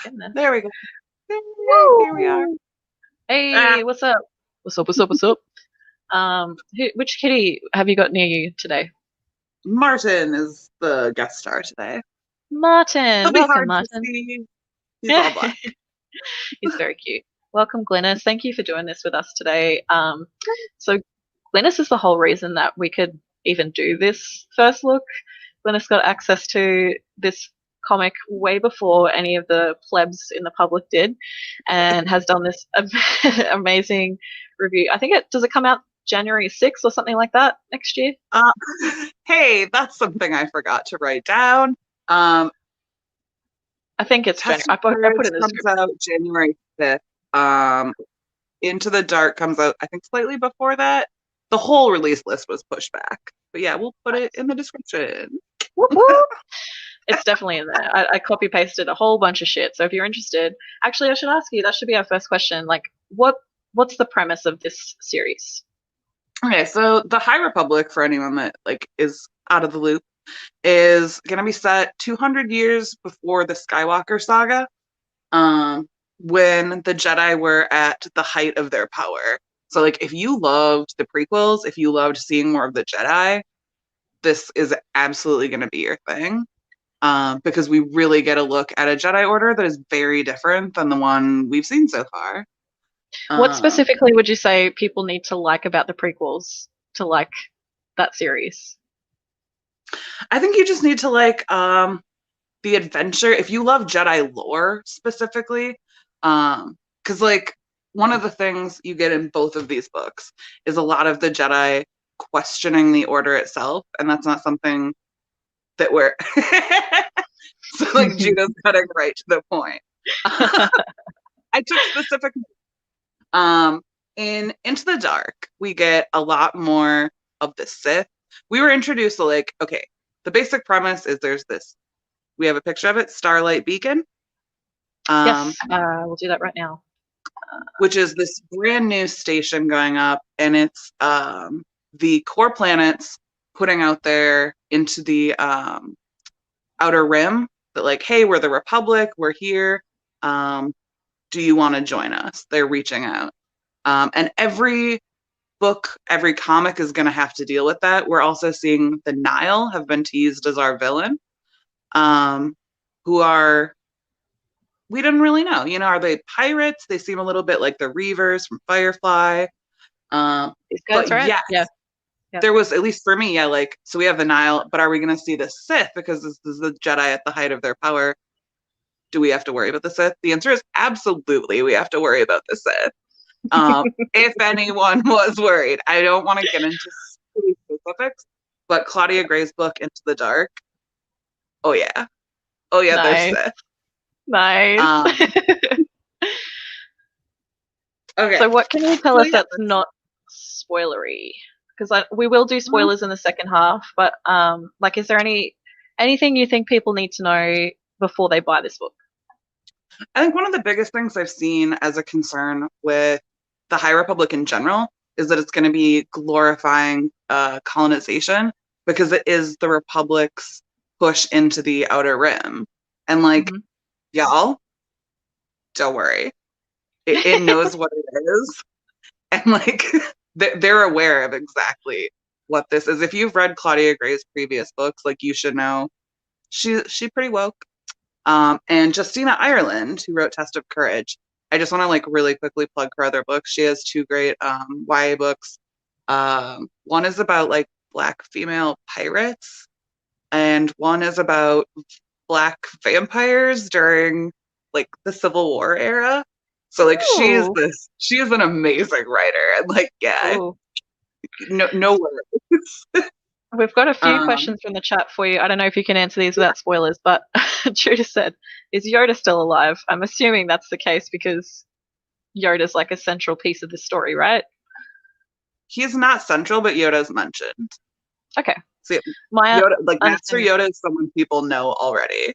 Getting there. There we go. Here we are. Woo! Ah, Hey, what's up? What's up? What's up? What's up? Which kitty have you got near you today? Martin is the guest star today. He'll Martin. be Welcome, hard to Martin. see. He's all black. He's very cute. Welcome, Glynis. Thank you for doing this with us today. So Glynis is the whole reason that we could even do this first look. Glynis got access to this comic way before any of the plebs in the public did, and has done this amazing review. I think it does it come out January 6th or something like that next year. Uh, hey, that's something I forgot to write down. Um, I think it's January. Test of I put Courage it in the comes script. out January 5th. Um, Into the Dark comes out, I think, slightly before that. The whole release list was pushed back. But yeah, we'll put it in the description. Whoop, whoop. It's definitely in there. I copy pasted a whole bunch of shit. So if you're interested, actually, I should ask you. That should be our first question. Like, what's the premise of this series? Okay, so the High Republic, for anyone that is out of the loop, is going to be set 200 years before the Skywalker saga, when the Jedi were at the height of their power. So, if you loved the prequels, if you loved seeing more of the Jedi, this is absolutely going to be your thing. Because we really get a look at a Jedi Order that is very different than the one we've seen so far. What Um, specifically would you say people need to like about the prequels to like that series? I think you just need to the adventure. If you love Jedi lore specifically, because one of the things you get in both of these books is a lot of the Jedi questioning the Order itself, and that's not something that we're so Judah's cutting right to the point. I took specific in Into the Dark, we get a lot more of the Sith. We were introduced to okay, the basic premise is there's this, we have a picture of it, Starlight Beacon. Yes, we'll do that right now. Which is this brand new station going up, and it's the core planets putting out there into the outer rim that hey, we're the Republic, we're here. Do you want to join us? They're reaching out. And every book, every comic is going to have to deal with that. We're also seeing the Nile have been teased as our villain, who are, we didn't really know. Are they pirates? They seem a little bit like the Reavers from Firefly. These guys, But right? yes, Yeah. Yeah. there was, at least for me, so we have the Nile, but are we going to see the Sith? Because this is the Jedi at the height of their power. Do we have to worry about the Sith? The answer is absolutely we have to worry about the Sith. If anyone was worried. I don't want to get into specifics, but Claudia Gray's book, Into the Dark, oh yeah. Oh yeah, there's Nice. Sith. Nice. Okay. So what can you tell So us yeah, that's not spoilery? Because we will do spoilers in the second half, but is there anything you think people need to know before they buy this book? I think one of the biggest things I've seen as a concern with the High Republic in general is that it's going to be glorifying colonization, because it is the Republic's push into the Outer Rim. And y'all, don't worry. It knows what it is. And they're aware of exactly what this is. If you've read Claudia Gray's previous books, you should know she pretty woke. And Justina Ireland, who wrote Test of Courage, I just want to really quickly plug her other books. She has two great YA books. One is about Black female pirates, and one is about Black vampires during the Civil War era. So she is an amazing writer, and yeah, Ooh. no worries. We've got a few questions from the chat for you. I don't know if you can answer these without spoilers, but Judah said, "Is Yoda still alive?" I'm assuming that's the case because Yoda's a central piece of the story, right? He's not central, but Yoda's mentioned. Okay. So Yoda, Master Yoda is someone people know already.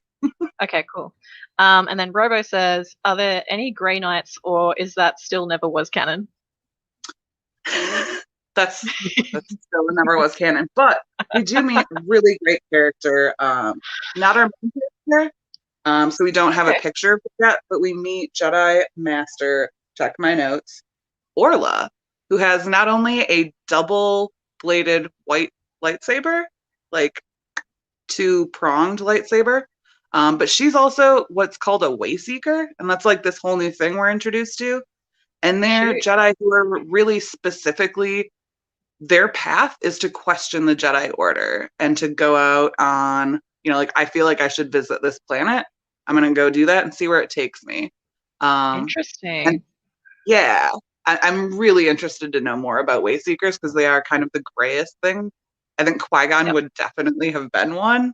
Okay, cool. And then Robo says, "Are there any Grey Knights, or is that still never was canon?" That's still never was canon, but we do meet a really great character. Not our main character, So we don't have a Okay. picture of it yet, but we meet Jedi Master, check my notes, Orla, who has not only a double-bladed white lightsaber, like two-pronged lightsaber, but she's also what's called a Wayseeker, and that's like this whole new thing we're introduced to. And they're Shoot. Jedi who are really specifically, their path is to question the Jedi Order and to go out on, like, I feel like I should visit this planet. I'm going to go do that and see where it takes me. And Interesting. yeah, I'm really interested to know more about Wayseekers because they are kind of the grayest thing. I think Qui-Gon Yep. would definitely have been one.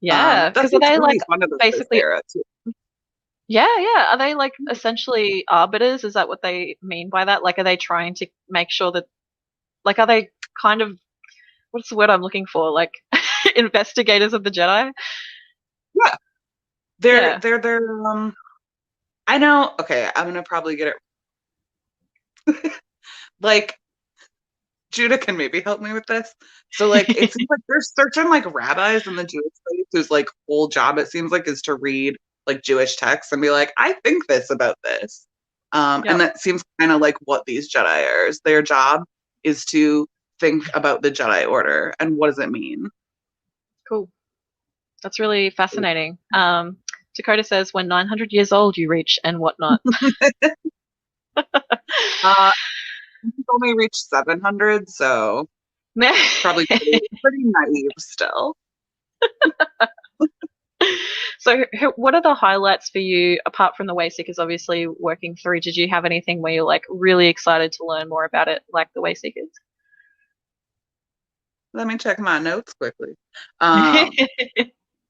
Yeah, That because are seems they really like fun of this basically, era too. yeah, are they like essentially arbiters? Is that what they mean by that? Like, are they trying to make sure that, like, are they kind of, what's the word I'm looking for? Like, investigators of the Jedi? Yeah, they're Yeah. they're they're I know. Okay, I'm gonna probably get it. Like, Judah can maybe help me with this. So like it seems like there's certain like rabbis in the Jewish faith whose like whole job it seems like is to read like Jewish texts and be like, I think this about this. And Yep. that seems kind of like what these Jedi are. Their job is to think about the Jedi Order and what does it mean. Cool. That's really fascinating. Dakota says, when 900 years old you reach and whatnot. Uh, he's only reached 700, so probably pretty naive still. So, what are the highlights for you apart from the Wayseekers obviously working through? Did you have anything where you're like really excited to learn more about it, like the Wayseekers? Let me check my notes quickly. Um,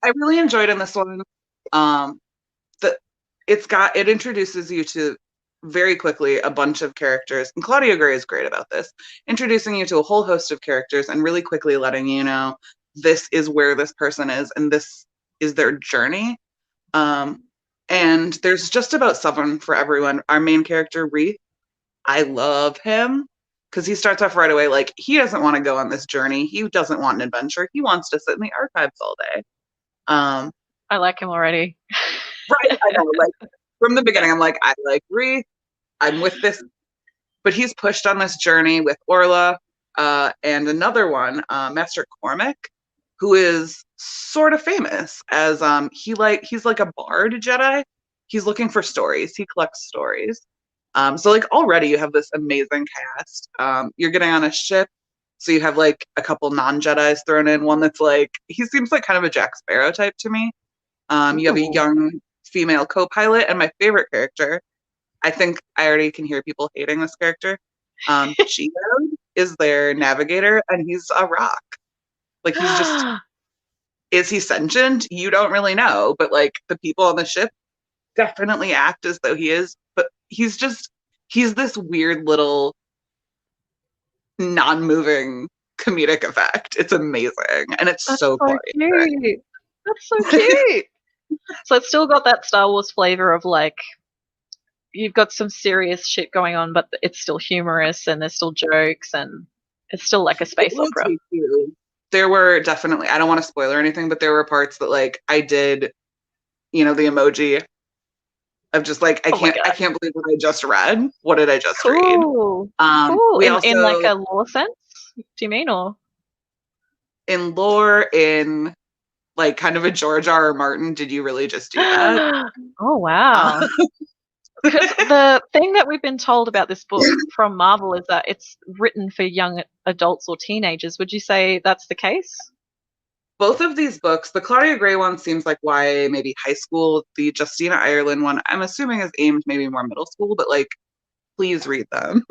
I really enjoyed in this one. Um, the it introduces you to very quickly a bunch of characters, and Claudia Gray is great about this, introducing you to a whole host of characters and really quickly letting you know this is where this person is and this is their journey. Um, and there's just about someone for everyone. Our main character, Reath, I love him because he starts off right away like he doesn't want to go on this journey. He doesn't want an adventure. He wants to sit in the archives all day. Um, I like him already. right, I know. Like from the beginning, I'm like, I like Reath. I'm with this, but he's pushed on this journey with Orla and another one, Master Cormac, who is sort of famous as he's like a bard Jedi. He's looking for stories. He collects stories. So like already you have this amazing cast. You're getting on a ship, so you have like a couple non-Jedis thrown in. One that's like he seems like kind of a Jack Sparrow type to me. You have a Ooh. young female co-pilot, and my favorite character. I think I already can hear people hating this character. Geode is their navigator, and he's a rock. Like he's just is he sentient? You don't really know, but like the people on the ship definitely act as though he is. But he's this weird little non-moving comedic effect. It's amazing, and it's That's so so quiet. cute. That's so cute. So it's still got that Star Wars flavor of like you've got some serious shit going on, but it's still humorous and there's still jokes and it's still like a It space will opera. take you. There were definitely, I don't want to spoil or anything, but there were parts that like I did, the emoji of just like Oh my I god. can't believe what I just read. What did I just read? Cool. Cool. We In like also a lore sense? Do you mean or in lore in like kind of a George R. R. Martin, did you really just do that? Oh Uh, wow. Because the thing that we've been told about this book from Marvel is that it's written for young adults or teenagers. Would you say that's the case? Both of these books, the Claudia Gray one seems like YA, maybe high school. The Justina Ireland one, I'm assuming is aimed maybe more middle school, but like, please read them.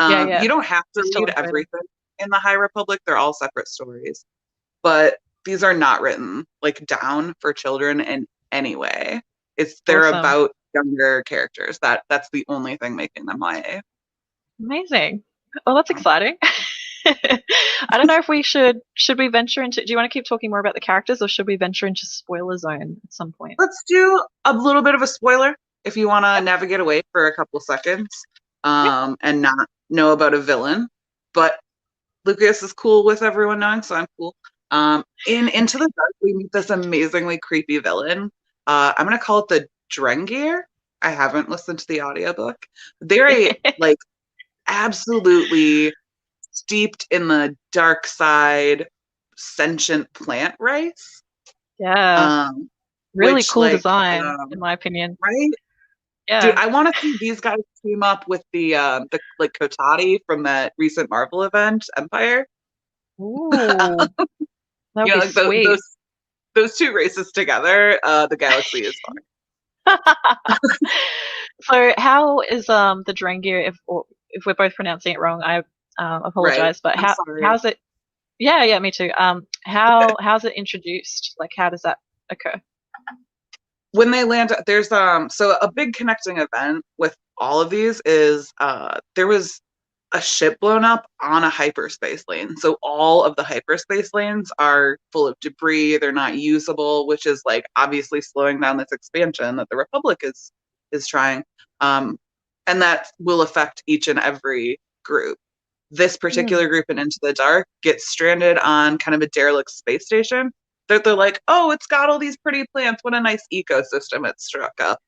Yeah, yeah. You don't have You to still read enjoy them. everything in the High Republic. They're all separate stories, but these are not written like down for children in any way. They're Awesome. about younger characters. That's the only thing making them YA. Amazing. Well, that's exciting. I don't know if we should we venture into, do you want to keep talking more about the characters or should we venture into spoiler zone at some point? Let's do a little bit of a spoiler if you want to navigate away for a couple seconds Yep. and not know about a villain. But Lucas is cool with everyone knowing, so I'm cool. In Into the Dark, we meet this amazingly creepy villain. I'm gonna call it the Drengir. I haven't listened to the audiobook. They're a like absolutely steeped in the dark side sentient plant race. Yeah. Um, Really which cool like design, in my opinion. right? Dude, Yeah. I want to see these guys team up with the like Kotati from that recent Marvel event, Empire. Ooh, that would be Like sweet. those two races together, the galaxy is fun. So how is the Drengir, if we're both pronouncing it wrong, I Right. apologize, but I'm sorry. how's it? Yeah, yeah, me too. How's it introduced? Like, how does that occur? When they land, there's so a big connecting event with all of these is there was a ship blown up on a hyperspace lane. So all of the hyperspace lanes are full of debris. They're not usable, which is like obviously slowing down this expansion that the Republic is trying. Um, and that will affect each and every group. This Hmm. particular group in Into the Dark gets stranded on kind of a derelict space station. They're like, oh, it's got all these pretty plants. What a nice ecosystem it struck up.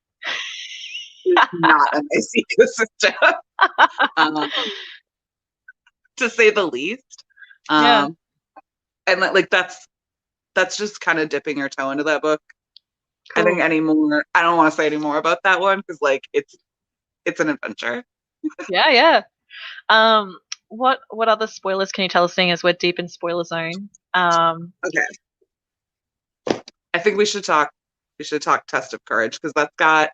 It's not a nice ecosystem. Um, to say the least. Yeah, Um, and like that's just kind of dipping your toe into that book. I think cool. anymore. I don't want to say any more about that one because like it's an adventure. Yeah, yeah. Um, what other spoilers can you tell us, seeing as we're deep in spoiler zone? Okay, I think we should talk. We should talk Test of Courage because that's got,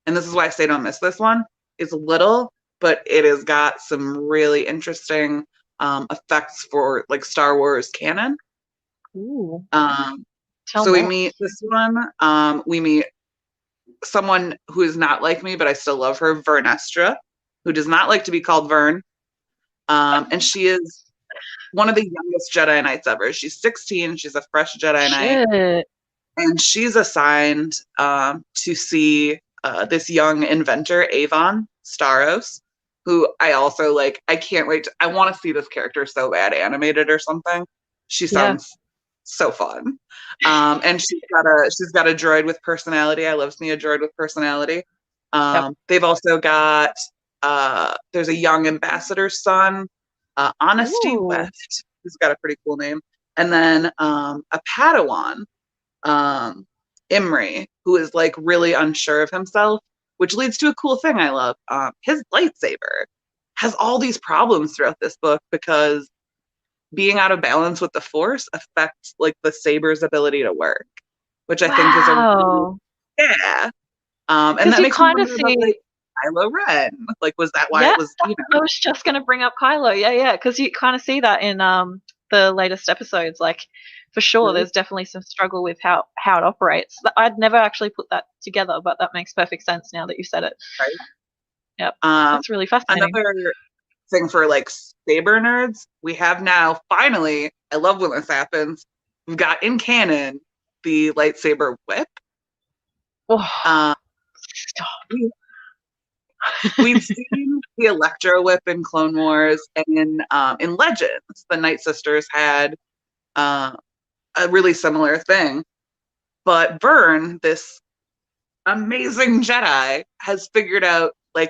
and this is why I say don't miss this one. It's little, but it has got some really interesting effects for like Star Wars canon. Ooh, Um, tell so we more. meet this one. We meet someone who is not like me, but I still love her, Vernestra, who does not like to be called Vern. And she is one of the youngest Jedi Knights ever. She's 16. She's a fresh Jedi Knight. Shit. And she's assigned to see this young inventor, Avon Staros, who I also like. I can't wait. I want to see this character so bad animated or something. She Yeah. sounds so fun. And she's got a droid with personality. I love me a droid with personality. Yep. They've also got there's a young ambassador's son, Honesty Ooh. West, who's got a pretty cool name, and then a Padawan, Imri, who is like really unsure of himself, which leads to a cool thing I love. His lightsaber has all these problems throughout this book because being out of balance with the force affects like the saber's ability to work, which I think is a really, Wow. yeah. And Because that you makes me kind of wonder about like see, Kylo Ren. Like, was that why yeah, it was, I was just gonna bring up Kylo. Yeah, yeah, because you kind of see that in the latest episodes. Like, for sure, right? there's definitely some struggle with how it operates. I'd never actually put that together, but that makes perfect sense now that you said it. Right. Yep, Um, that's really fascinating. Another thing for like saber nerds, we have now finally. I love when this happens. We've got in canon the lightsaber whip. Oh, Uh, stop. we, we've seen the Electro Whip in Clone Wars, and in Legends, the Night Sisters had uh, a really similar thing. But Vern, this amazing Jedi, has figured out, like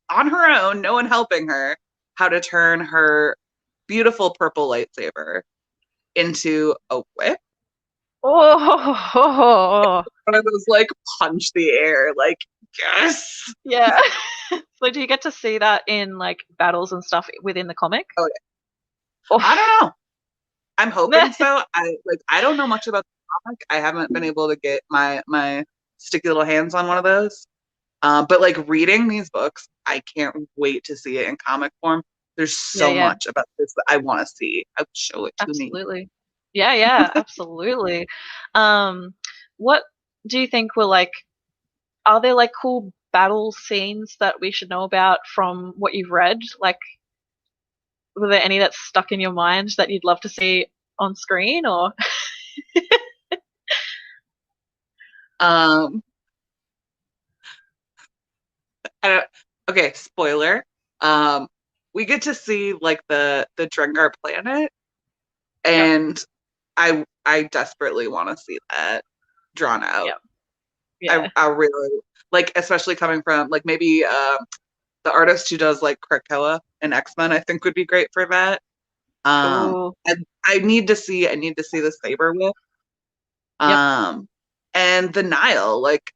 on her own, no one helping her, how to turn her beautiful purple lightsaber into a whip. Oh, One of those like punch the air, like yes. yeah. So do you get to see that in like battles and stuff within the comic? Oh, Oh, I don't know. I'm hoping so. I don't know much about the comic. I haven't been able to get my sticky little hands on one of those. But like reading these books, I can't wait to see it in comic form. There's yeah, so yeah, much about this that I want to see. Show it to me. absolutely. Yeah, yeah, absolutely. Um, what do you think were like, are there like cool battle scenes that we should know about from what you've read? Like, were there any that stuck in your mind that you'd love to see on screen or? Um, I don't, okay, spoiler. Um, we get to see like the Drengar planet, Yep, and I desperately want to see that drawn out. yep. Yeah. I really like, especially coming from like maybe the artist who does like Krakoa and X-Men, I think would be great for that. Oh, And I need to see the Saber Whip. yep. And the Nile, like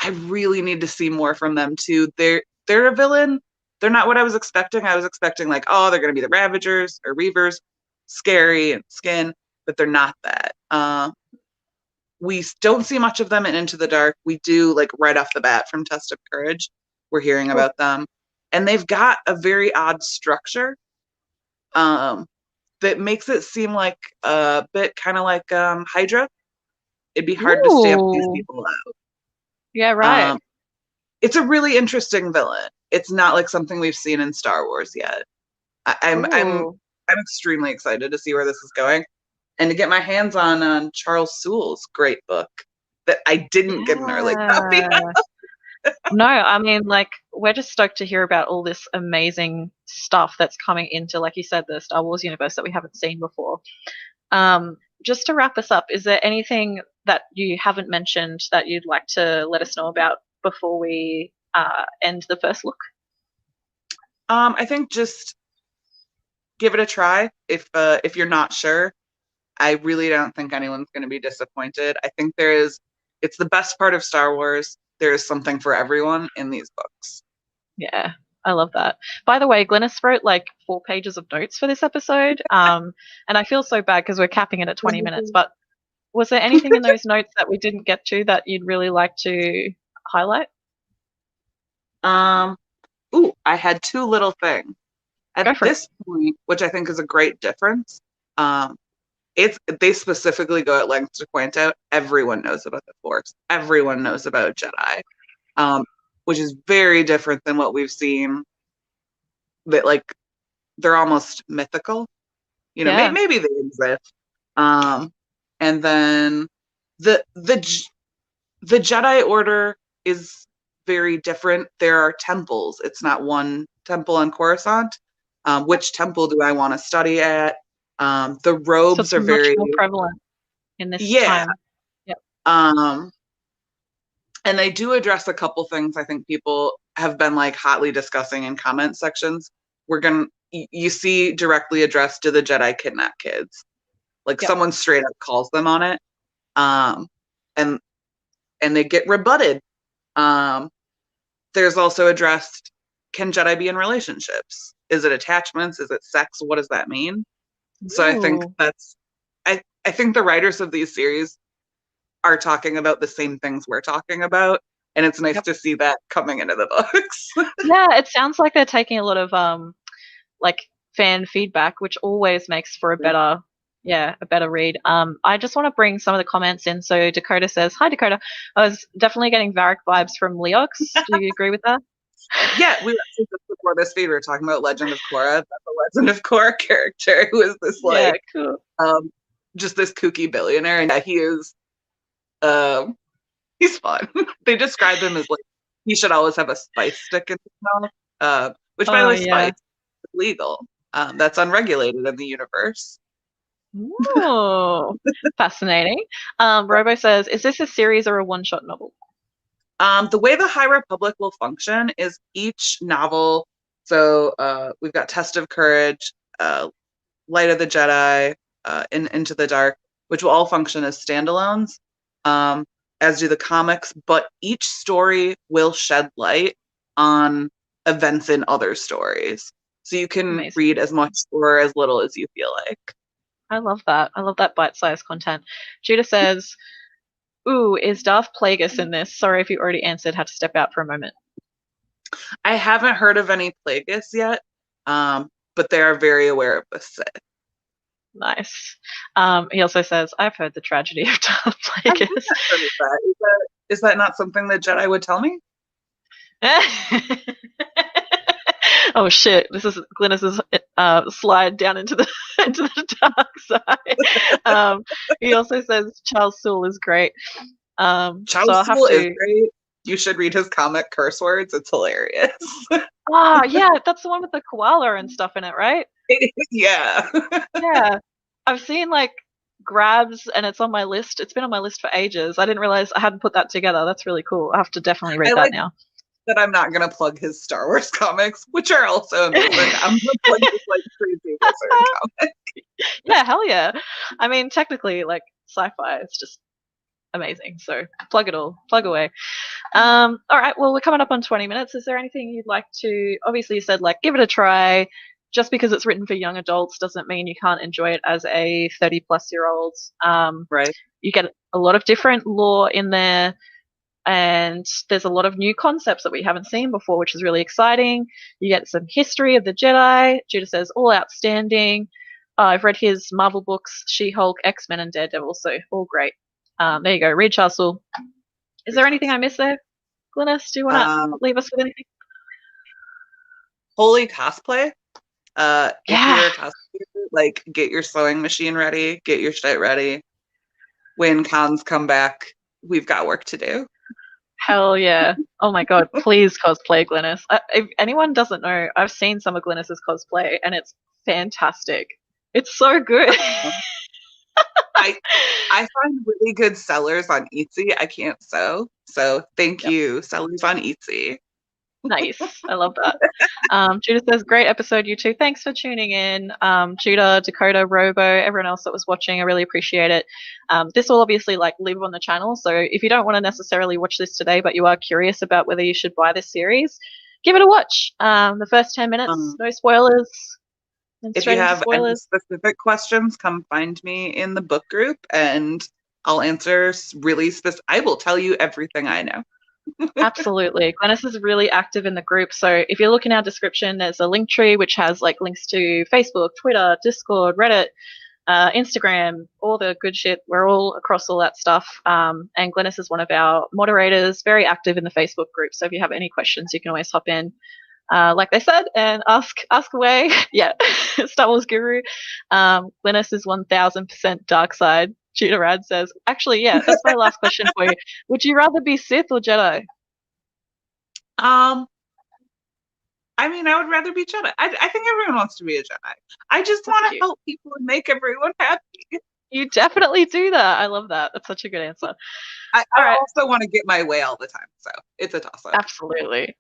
I really need to see more from them too. They're a villain. They're not what I was expecting. I was expecting like, oh, they're gonna be the Ravagers or Reavers, scary and skin, but they're not that. We don't see much of them in Into the Dark. We do like right off the bat from Test of Courage. We're hearing Cool. about them, and they've got a very odd structure um, that makes it seem like a bit kind of like Hydra. It'd be hard to stamp these Ooh. people Yeah, out. right. It's a really interesting villain. It's not like something we've seen in Star Wars yet. Cool. I'm extremely excited to see where this is going, and to get my hands on Charles Sewell's great book that I didn't get an early copy of. Yeah. No, I mean, like, we're just stoked to hear about all this amazing stuff that's coming into, like you said, the Star Wars universe that we haven't seen before. Just to wrap us up, is there anything that you haven't mentioned that you'd like to let us know about before we end the first look? I think just give it a try if you're not sure. I really don't think anyone's going to be disappointed. I think it's the best part of Star Wars. There is something for everyone in these books. Yeah, I love that. By the way, Glennis wrote like 4 pages of notes for this episode, and I feel so bad because we're capping it at 20 minutes. But was there anything in those notes that we didn't get to that you'd really like to highlight? Um, ooh, I had two little things. At Go for it. this point, which I think is a great difference, they specifically go at lengths to point out everyone knows about the Force. Everyone knows about Jedi. Which is very different than what we've seen that like they're almost mythical. You know, Yeah. maybe they exist. And then the the Jedi Order is very different. There are temples. It's not one temple on Coruscant. Which temple do I want to study at? The So robes it's are much very more prevalent in this yeah. time. Yep. Um, and they do address a couple things I think people have been like hotly discussing in comment sections. You see directly addressed to the Jedi kidnap kids. Like Yep. someone straight up calls them on it. Um, and they get rebutted. Um, there's also addressed, can Jedi be in relationships? Is it attachments? Is it sex? What does that mean? So I think Ooh. I think the writers of these series are talking about the same things we're talking about. And it's nice Yep. to see that coming into the books. Yeah, it sounds like they're taking a lot of like fan feedback, which always makes for a better read. I just want to bring some of the comments in. So Dakota says, "Hi Dakota, I was definitely getting Varric vibes from Leox. Do you agree with that?" Yeah, we were actually just before this feed, we were talking about Legend of Korra. That's a Legend of Korra character who is this Yeah, like cool. just this kooky billionaire, and yeah, he is he's fun. They describe him as like he should always have a spice stick in his mouth. Which by the Oh way, yeah. spice is legal. That's unregulated in the universe. Ooh, fascinating. Robo says, "Is this a series or a one-shot novel?" The way the High Republic will function is each novel. So we've got Test of Courage, Light of the Jedi, Into the Dark, which will all function as standalones, as do the comics. But each story will shed light on events in other stories, so you can Amazing. read as much or as little as you feel like. I love that. I love that bite-sized content. Judah says, "Ooh, is Darth Plagueis in this? Sorry if you already answered. Had to step out for a moment." I haven't heard of any Plagueis yet, but they are very aware of the Sith. Nice. He also says, "I've heard the tragedy of Darth I've Plagueis." heard of that. Is that not something that Jedi would tell me? Oh shit! This is Glynis's slide down into the into the dark side. He also says Charles Sewell is great. So Charles I'll have Soule is to. great. You should read his comic Curse Words. It's hilarious. Ah, yeah, that's the one with the koala and stuff in it, right? Yeah. Yeah, I've seen like grabs, and it's on my list. It's been on my list for ages. I didn't realize I hadn't put that together. That's really cool. I have to definitely read I that like now. that I'm not going to plug his Star Wars comics, which are also amazing. I'm going to plug this like crazy wizard comic. Yeah, hell yeah. I mean, technically, like sci-fi, it's just amazing. So plug it all, plug away. All right. Well, we're coming up on 20 minutes. Is there anything you'd like to? Obviously, you said like give it a try. Just because it's written for young adults doesn't mean you can't enjoy it as a 30-plus-year-old. Right. You get a lot of different lore in there, and there's a lot of new concepts that we haven't seen before, which is really exciting. You get some history of the Jedi. Judah says all outstanding. I've read his Marvel books, She-Hulk, X-Men, and Daredevil, so all great. There you go, Reed Castle. Is there anything I missed there, Glynis? Do you want to leave us with anything? Holy cosplay. If Yeah. you're a cosplayer, like get your sewing machine ready, get your shit ready. When cons come back, we've got work to do. Hell yeah. Oh my god, please cosplay Glynis. If anyone doesn't know, I've seen some of Glynis's cosplay and it's fantastic. It's so good. I find really good sellers on Etsy. I can't sew. So thank you, sellers on Etsy. Nice. I love that. Judah says, great episode, you two. Thanks for tuning in. Judah, Dakota, Robo, everyone else that was watching, I really appreciate it. This will obviously like live on the channel. So if you don't want to necessarily watch this today, but you are curious about whether you should buy this series, give it a watch. The first 10 minutes, no spoilers. If you have any specific questions, come find me in the book group and I'll answer really specific. I will tell you everything I know. Absolutely. Glynis is really active in the group. So if you look in our description, there's a link tree which has like links to Facebook, Twitter, Discord, Reddit, Instagram, all the good shit. We're all across all that stuff. And Glynis is one of our moderators, very active in the Facebook group. So if you have any questions, you can always hop in, like they said, and ask away. Yeah, Star Wars Guru. Glynis is 1000% dark side. Judah Rad says, actually, yeah, that's my last question for you. Would you rather be Sith or Jedi? I mean, I would rather be Jedi. I think everyone wants to be a Jedi. I just want to help people and make everyone happy. You definitely do that. I love that. That's such a good answer. I also want to get my way all the time, so it's a toss-up. Absolutely.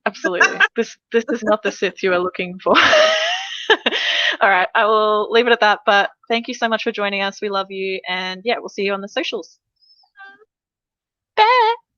This is not the Sith you are looking for. All right, I will leave it at that. But thank you so much for joining us. We love you, and yeah, we'll see you on the socials.